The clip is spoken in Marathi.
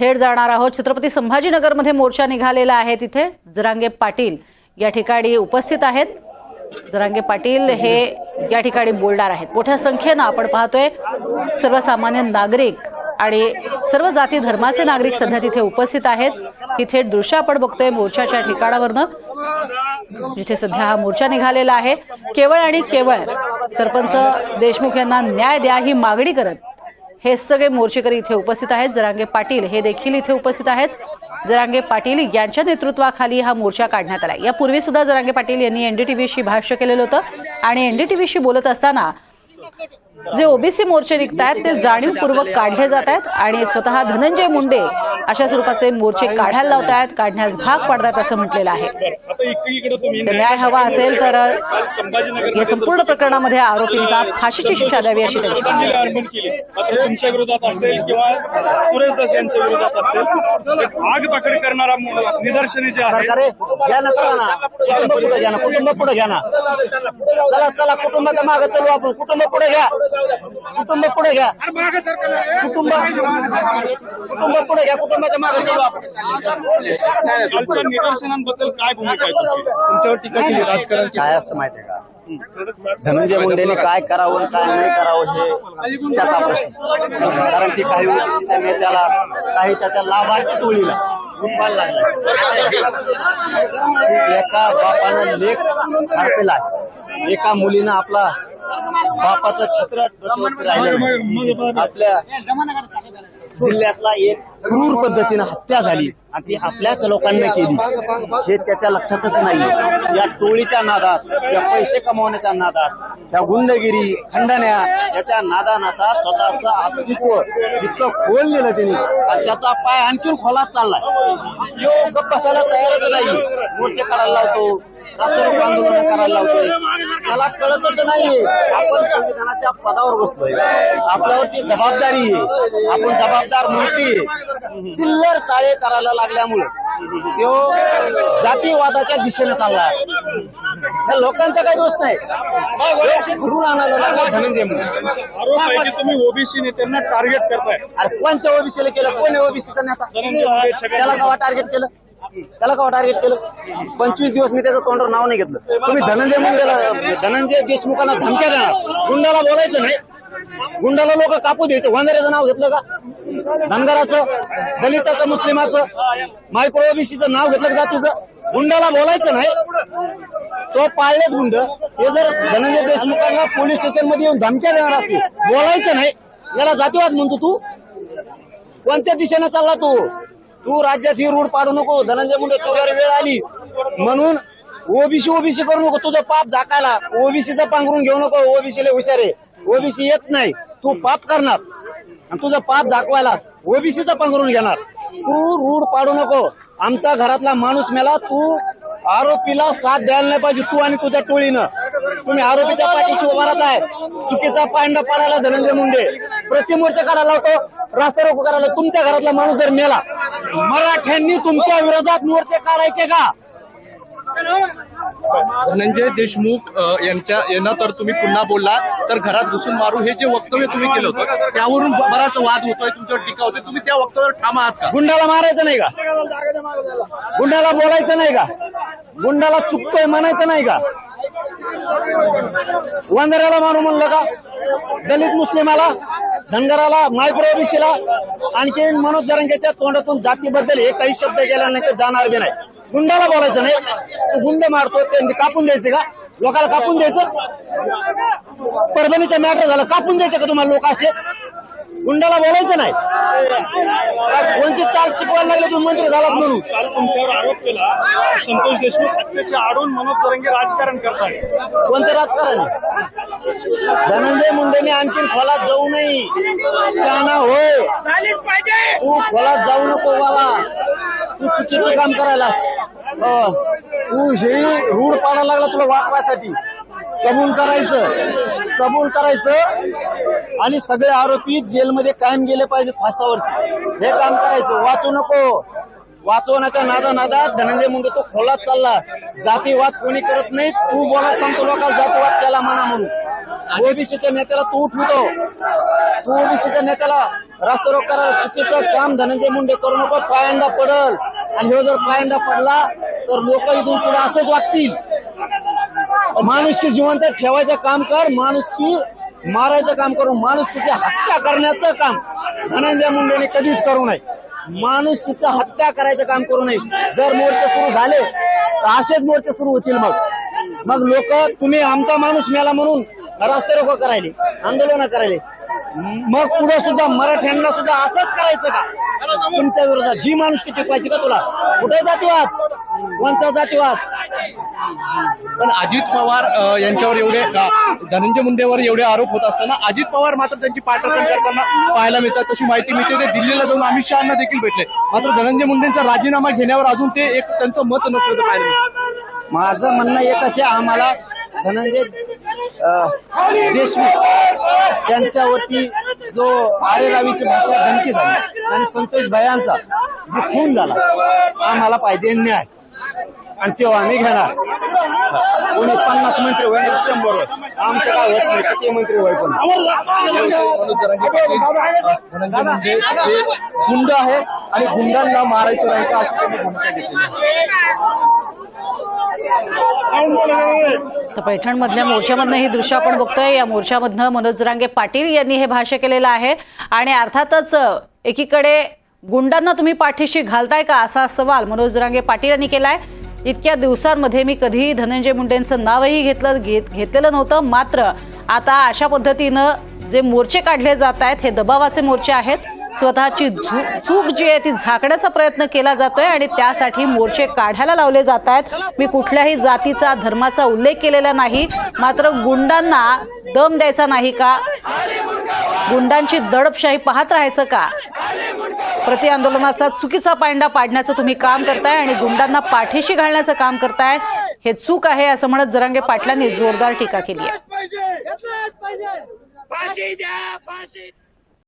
थेट जाणार आहोत छत्रपती संभाजीनगरमध्ये मोर्चा निघालेला आहे। तिथे जरांगे पाटील या ठिकाणी उपस्थित आहेत। जरांगे पाटील हे या ठिकाणी बोलणार आहेत। मोठ्या संख्येने आपण पाहतोय सर्वसामान्य नागरिक आणि सर्व जाती धर्माचे नागरिक सध्या तिथे उपस्थित आहेत। तिथे दृश्य आपण बघतोय मोर्चाच्या ठिकाणावरनं, जिथे सध्या हा मोर्चा निघालेला आहे। केवळ आणि केवळ सरपंच देशमुख यांना न्याय द्या ही मागणी करत हे सगळे मोर्चेकरी इथे उपस्थित आहेत। जरांगे पाटील हे देखील इथे उपस्थित आहेत। जरांगे पाटील यांच्या नेतृत्वाखाली हा मोर्चा काढण्यात आला। यापूर्वी सुद्धा जरांगे पाटील यांनी एनडीटीव्हीशी भाष्य केलेलं होतं आणि एनडीटीव्हीशी बोलत असताना जे ओबीसी मोर्चे निघतात ते जाणीवपूर्वक काढले जात आहेत आणि स्वतः धनंजय मुंडे अशा स्वरूपाचे मोर्चे काढायला लावतात, काढण्यास भाग पाडतात असं म्हटलेलं आहे। न्याय हवा असेल तर या संपूर्ण प्रकरणामध्ये आरोपींना फाशीची शिक्षा द्यावी अशी त्यांची मागणी आहे। तुमच्या विरोधात असेल किंवा सुरेश दास यांच्या विरोधात असेल आग पकडी करणारा निदर्शने जे आहे कुटुंब पुढे घ्या ना। चला चला कुटुंबाच्या मागे चलू आपण। कुटुंब पुढे घ्या, कुटुंब पुढे घ्या, कुटुंब पुढे घ्या, कुटुंबाच्या मागे चलू आपण। कालच्या निदर्शनांबद्दल काय भूमिका आहे तुमच्यावर टीका केली राजकारण काय असतं माहितीये का? धनंजय मुंडेने काय करावं काय नाही करावं हे त्याचा प्रश्न। कारण की काही ओबीसीच्या नेत्याला काही त्याच्या लाभार्थी टोळीला उठवायला लागला। एका बापानं लेख हरपेला, एका मुलीनं आपला बापाचं छत्र राहिलं। आपल्या जिल्ह्यातला एक क्रूर पद्धतीने हत्या झाली आणि ती आपल्याच लोकांनी केली हे त्याच्या लक्षातच नाही। या टोळीच्या नादात, या पैसे कमावण्याच्या नादात, या गुंडगिरी खंडण्या याच्या नादानात स्वतःचं अस्तित्व इतकं खोल नेलं त्यांनी आणि त्याचा पाय आणखीन खोलात चाललाय। यो गप्प बसायला तयारच नाही। मोर्चे काढायला लावतो, रास्तारोको आंदोलन करायला लावतोय। त्याला कळतच नाहीये आपण संविधानाच्या पदावर बसलोय, आपल्यावरती जबाबदारी आहे, आपण जबाबदार मंत्री आहे। चिल्लर चाळे करायला लागल्यामुळे तो जातीवादाच्या दिशेने चाललाय। लोकांचा काही दोष नाही, घडून आणायला लागला धनंजय मुंडे। आरोप आहे की तुम्ही ओबीसी नेत्यांना टार्गेट करताय। अरे कोणच्या ओबीसीला केलं? कोण आहे ओबीसीचा नेता? त्याला केव्हा टार्गेट केलं? त्याला केव्हा टार्गेट केलं? 25 दिवस मी त्याचं तोंडावर नाव नाही घेतलं। तुम्ही धनंजय मुंडेला, धनंजय देशमुखांना धमक्या देणार, गुंडाला बोलायचं नाही, गुंडाला लोक कापू द्यायचं। वंजाऱ्याचं नाव घेतलं का? धनगराचं, दलिताचं, मुस्लिमाचं, मायक्रो ओबीसीचं नाव घेतलं का जातीचं? गुंडाला बोलायचं नाही, तो पाळलेत गुंड। हे जर धनंजय देशमुखांना पोलीस स्टेशन मध्ये येऊन धमक्या देणार असतील, बोलायचं नाही, याला जातीवाद म्हणतो तू? कोणत्या दिशेने चालला तू? तू राज्यात ही रूढ पाडू नको धनंजय मुंडे। तुझ्यावर वेळ आली म्हणून ओबीसी करू नको, तुझं पाप झाकायला। ओबीसीचं पांघरून घेऊ नको, ओबीसीला हुशार आहे, ओबीसी येत नाही, तू पाप करणार आणि तुझं पाप झाकवायला ओबीसीचं पांघरून घेणार। तू रूढ पाडू नको। आमचा घरातला माणूस मेला, तू आरोपीला साथ द्यायला नाही पाहिजे, तू आणि तुझ्या टोळीनं। तुम्ही आरोपीच्या पाठीशी उभा राहत आहे, चुकीचा पांडा पाडायला धनंजय मुंडे। प्रतिमोर्चा काढायला लावतो, रास्ता रोको करायला। तुमच्या घरातला माणूस जर मेला, मराठ्यांनी तुमच्या विरोधात मोर्चे काढायचे का? धनंजय देशमुख यांना तर तुम्ही पुन्हा बोलला तर घरात घुसून मारू हे जे वक्तव्य तुम्ही केलं होतं त्यावरून बराच वाद होतोय, तुमच्यावर टीका होते, तुम्ही त्या वक्तव्यावर ठाम आहात का? गुंडाला मारायचं नाही का? गुंडाला बोलायचं नाही का? गुंडाला चुकतोय म्हणायचं नाही का? वंजाऱ्याला मारू म्हणलं का? दलित मुस्लिमाला, धनगराला, मायक्रो ओबीसीला, आणखी मनोज जरांगेच्या तोंडातून जातीबद्दल एकही शब्द गेला नाही तर जाणार बी नाही। गुंडाला बोलायचं नाही, तू गुंड मारतो ते कापून द्यायचे का? लोकांना कापून द्यायचं? परभणीचं मॅटर झालं, कापून द्यायचं का तुम्हाला लोक असे? गुंडाला बोलायचं नाही। कोणची चाल शिकवायला लागले तुम्ही मंत्री झालात म्हणून? काल तुमच्यावर आरोप केला संतोष देशमुख हत्येच्या आडून मनोज जरांगे राजकारण करताय। कोणतं राजकारण? धनंजय मुंडेने आणखीन खोलात जाऊ नये, शहाणा होय, तू खोलात जाऊ नको बाबा, तू चुकीचं काम करायलास। तू हे रूढ पाडायला लागला तुला वाचवायसाठी। कबूल करायचं आणि सगळे आरोपी जेलमध्ये कायम गेले पाहिजेत फासावरती, हे काम करायचं। वाचू नको। वाचवण्याच्या नादात धनंजय मुंडे तो खोलात चालला। जातीवाद कोणी करत नाही, तू बोला सांगतो लोकांना जातीवाद केला म्हणा म्हणून। ओबीसीच्या नेत्याला तू उठवतो, ओबीसीच्या नेत्याला रास्ता रोक करा, चुकीचं काम धनंजय मुंडे करू नको, पायंडा पडल. आणि हे जर पायंडा पडला तर लोक इथून पुढे असंच वागतील. माणुसकी जिवंत ठेवायचं काम कर, माणुसकी मारायचं काम करू, माणुसकीची हत्या करण्याचं काम धनंजय मुंडेने कधीच करू नये. माणुसकीचं हत्या करायचं काम करू नये. जर मोर्चे सुरू झाले तर असेच मोर्चे सुरू होतील. मग लोक तुम्ही आमचा माणूस मेला म्हणून रस्ते रोको करायले, आंदोलन करायले, मग पुढे सुद्धा मराठ्यांना सुद्धा असंच करायचं का? तुमच्या विरोधात जी माणुसकी टिकवायची का तुला? कुठे जातीवाद? कोणचा जातीवाद? पण अजित पवार यांच्यावर एवढे धनंजय मुंडेवर एवढे आरोप होत असताना अजित पवार मात्र त्यांची पाठराखण करताना पाहायला मिळतात. तशी माहिती मिळते ते दिल्लीला जाऊन अमित शहाना देखील भेटले. मात्र धनंजय मुंडेंचा राजीनामा घेण्यावर अजून ते एक त्यांचं मत नसल्याचं पाहायला मिळतं. माझं म्हणणं एकच आहे, आम्हाला धनंजय देशमुख त्यांच्यावरती जो आरेरावीची भाषा धमकी झाली आणि संतोष भयांचा जो खून झाला, आम्हाला पाहिजे न्याय. आणि तेव्हा आम्ही घेणार. कोणी 50 मंत्री होय ना 100 वर्ष, आमचं काय होत नाही. किती मंत्री होय पण धनंजय मुंडे हे गुंड आहे आणि गुंडांना मारायचं नाही का अशी त्यांनी भूमिका घेतली आहे. तर पैठणमधल्या मोर्चामधनं ही दृश्य आपण बघतोय. या मोर्चामधनं मनोज जरांगे पाटील यांनी हे भाष्य केलेलं आहे. आणि अर्थातच एकीकडे गुंडांना तुम्ही पाठीशी घालताय का असा सवाल मनोज जरांगे पाटील यांनी केलाय. इतक्या दिवसांमध्ये मी कधीही धनंजय मुंडेंचं नावही घेतलेलं नव्हतं. मात्र आता अशा पद्धतीनं जे मोर्चे काढले जात आहेत हे दबावाचे मोर्चे आहेत. स्वतःची चूक जी आहे ती झाकण्याचा प्रयत्न केला जातोय आणि त्यासाठी मोर्चे काढायला लावले जात आहेत. मी कुठल्याही जातीचा धर्माचा उल्लेख केलेला नाही. मात्र गुंडांना दम द्यायचा नाही का? गुंडांची दडपशाही पाहत राहायचं का? प्रति आंदोलनाचा चुकीचा पायंडा पाडण्याचं तुम्ही काम करताय आणि गुंडांना पाठीशी घालण्याचं काम करताय. हे चूक आहे असं म्हणत जरांगे पाटलांनी जोरदार टीका केली आहे.